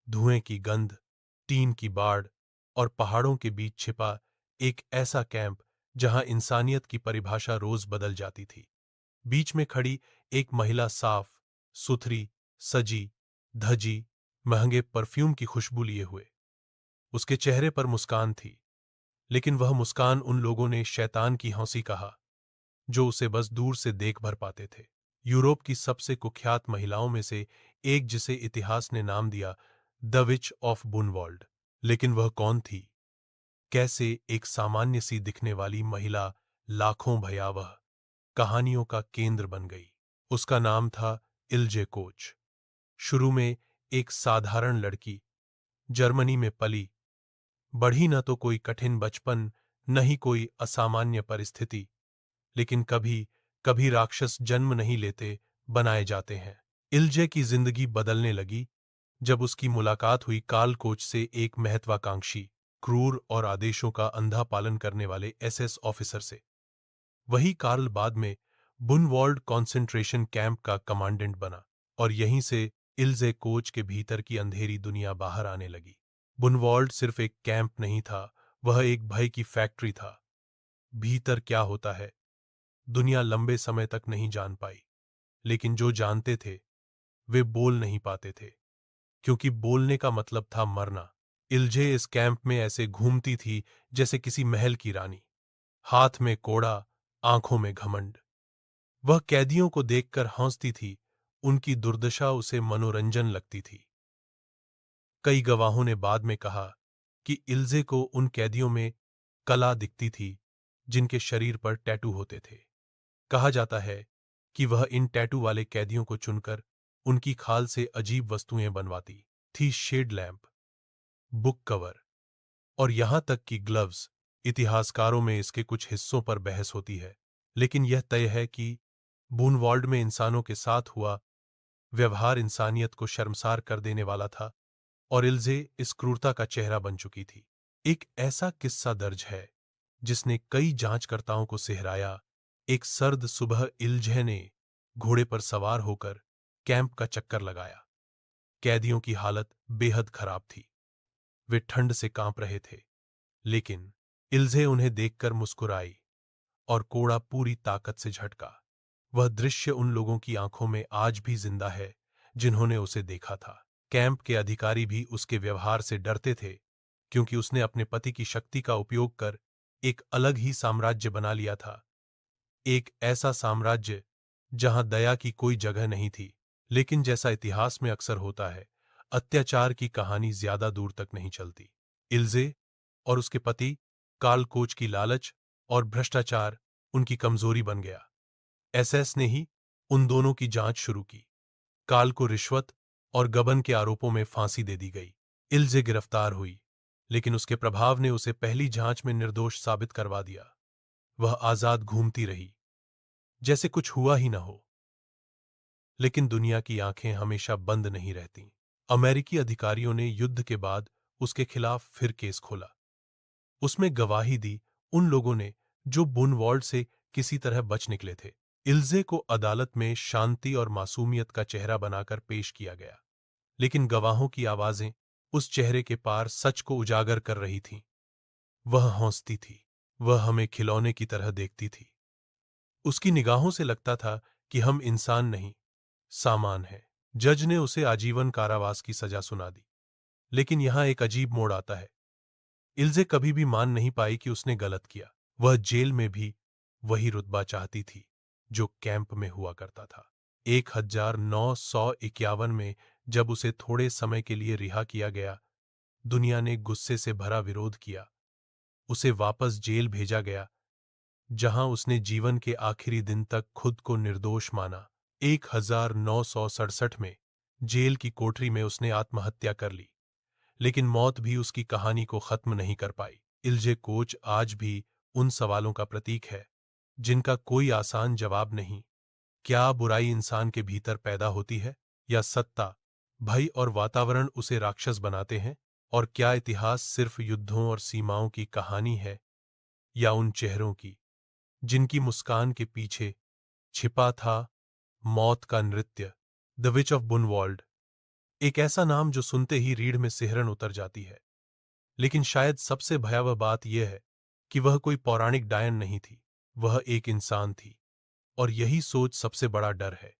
धुएं की गंध, टीन की बाड़ और पहाड़ों के बीच छिपा एक ऐसा कैंप जहां इंसानियत की परिभाषा रोज बदल जाती थी। बीच में खड़ी एक महिला साफ सुथरी, सजी धजी, महंगे परफ्यूम की खुशबू लिए हुए। उसके चेहरे पर मुस्कान थी, लेकिन वह मुस्कान उन लोगों ने शैतान की हंसी कहा जो उसे बस दूर से देख भर पाते थे। यूरोप की सबसे कुख्यात महिलाओं में से एक, जिसे इतिहास ने नाम दिया द विच ऑफ बुनवॉल्ड। लेकिन वह कौन थी? कैसे एक सामान्य सी दिखने वाली महिला लाखों भयावह कहानियों का केंद्र बन गई? उसका नाम था इल्जे कोच। शुरू में एक साधारण लड़की, जर्मनी में पली बढ़ी, न तो कोई कठिन बचपन, न ही कोई असामान्य परिस्थिति। लेकिन कभी कभी राक्षस जन्म नहीं लेते, बनाए जाते हैं। इल्जे की जिंदगी बदलने लगी जब उसकी मुलाकात हुई कार्ल कोच से, एक महत्वाकांक्षी, क्रूर और आदेशों का अंधा पालन करने वाले एसएस ऑफिसर से। वही कार्ल बाद में बुनवॉल्ड कॉन्सेंट्रेशन कैंप का कमांडेंट बना, और यहीं से इल्जे कोच के भीतर की अंधेरी दुनिया बाहर आने लगी। बुनवॉल्ड सिर्फ एक कैंप नहीं था, वह एक भय की फैक्ट्री था। भीतर क्या होता है, दुनिया लंबे समय तक नहीं जान पाई। लेकिन जो जानते थे वे बोल नहीं पाते थे, क्योंकि बोलने का मतलब था मरना। इल्जे इस कैंप में ऐसे घूमती थी जैसे किसी महल की रानी, हाथ में कोड़ा, आंखों में घमंड। वह कैदियों को देखकर हंसती थी, उनकी दुर्दशा उसे मनोरंजन लगती थी। कई गवाहों ने बाद में कहा कि इल्जे को उन कैदियों में कला दिखती थी जिनके शरीर पर टैटू होते थे। कहा जाता है कि वह इन टैटू वाले कैदियों को चुनकर उनकी खाल से अजीब वस्तुएं बनवाती थी, शेड लैंप, बुक कवर और यहां तक कि ग्लव्स। इतिहासकारों में इसके कुछ हिस्सों पर बहस होती है, लेकिन यह तय है कि बूनवाल्ड में इंसानों के साथ हुआ व्यवहार इंसानियत को शर्मसार कर देने वाला था, और इल्जे इस क्रूरता का चेहरा बन चुकी थी। एक ऐसा किस्सा दर्ज है जिसने कई जांचकर्ताओं को सिहराया। एक सर्द सुबह इल्जे ने घोड़े पर सवार होकर कैंप का चक्कर लगाया। कैदियों की हालत बेहद खराब थी, वे ठंड से कांप रहे थे, लेकिन इल्जे उन्हें देखकर मुस्कुराई और कोड़ा पूरी ताकत से झटका। वह दृश्य उन लोगों की आंखों में आज भी जिंदा है जिन्होंने उसे देखा था। कैंप के अधिकारी भी उसके व्यवहार से डरते थे, क्योंकि उसने अपने पति की शक्ति का उपयोग कर एक अलग ही साम्राज्य बना लिया था। एक ऐसा साम्राज्य जहां दया की कोई जगह नहीं थी। लेकिन जैसा इतिहास में अक्सर होता है, अत्याचार की कहानी ज्यादा दूर तक नहीं चलती। इल्जे और उसके पति कार्ल कोच की लालच और भ्रष्टाचार उनकी कमजोरी बन गया। एसएस ने ही उन दोनों की जांच शुरू की। कार्ल को रिश्वत और गबन के आरोपों में फांसी दे दी गई। इल्जे गिरफ्तार हुई, लेकिन उसके प्रभाव ने उसे पहली जांच में निर्दोष साबित करवा दिया। वह आजाद घूमती रही, जैसे कुछ हुआ ही न हो। लेकिन दुनिया की आंखें हमेशा बंद नहीं रहतीं। अमेरिकी अधिकारियों ने युद्ध के बाद उसके खिलाफ फिर केस खोला। उसमें गवाही दी उन लोगों ने जो बुनवॉल्ड से किसी तरह बच निकले थे। इल्जे को अदालत में शांति और मासूमियत का चेहरा बनाकर पेश किया गया, लेकिन गवाहों की आवाजें उस चेहरे के पार सच को उजागर कर रही थीं। वह हंसती थी, वह हमें खिलौने की तरह देखती थी। उसकी निगाहों से लगता था कि हम इंसान नहीं, सामान हैं। जज ने उसे आजीवन कारावास की सजा सुना दी। लेकिन यहां एक अजीब मोड़ आता है। इल्जे कभी भी मान नहीं पाई कि उसने गलत किया। वह जेल में भी वही रुतबा चाहती थी जो कैंप में हुआ करता था। 1951 में जब उसे थोड़े समय के लिए रिहा किया गया, दुनिया ने गुस्से से भरा विरोध किया। उसे वापस जेल भेजा गया, जहां उसने जीवन के आखिरी दिन तक खुद को निर्दोष माना। 1967 में जेल की कोठरी में उसने आत्महत्या कर ली, लेकिन मौत भी उसकी कहानी को खत्म नहीं कर पाई। इल्जे कोच आज भी उन सवालों का प्रतीक है जिनका कोई आसान जवाब नहीं। क्या बुराई इंसान के भीतर पैदा होती है, या सत्ता, भय और वातावरण उसे राक्षस बनाते हैं? और क्या इतिहास सिर्फ युद्धों और सीमाओं की कहानी है, या उन चेहरों की जिनकी मुस्कान के पीछे छिपा था मौत का नृत्य? द विच ऑफ बुनवॉल्ड एक ऐसा नाम जो सुनते ही रीढ़ में सिहरन उतर जाती है। लेकिन शायद सबसे भयावह बात यह है कि वह कोई पौराणिक डायन नहीं थी, वह एक इंसान थी। और यही सोच सबसे बड़ा डर है।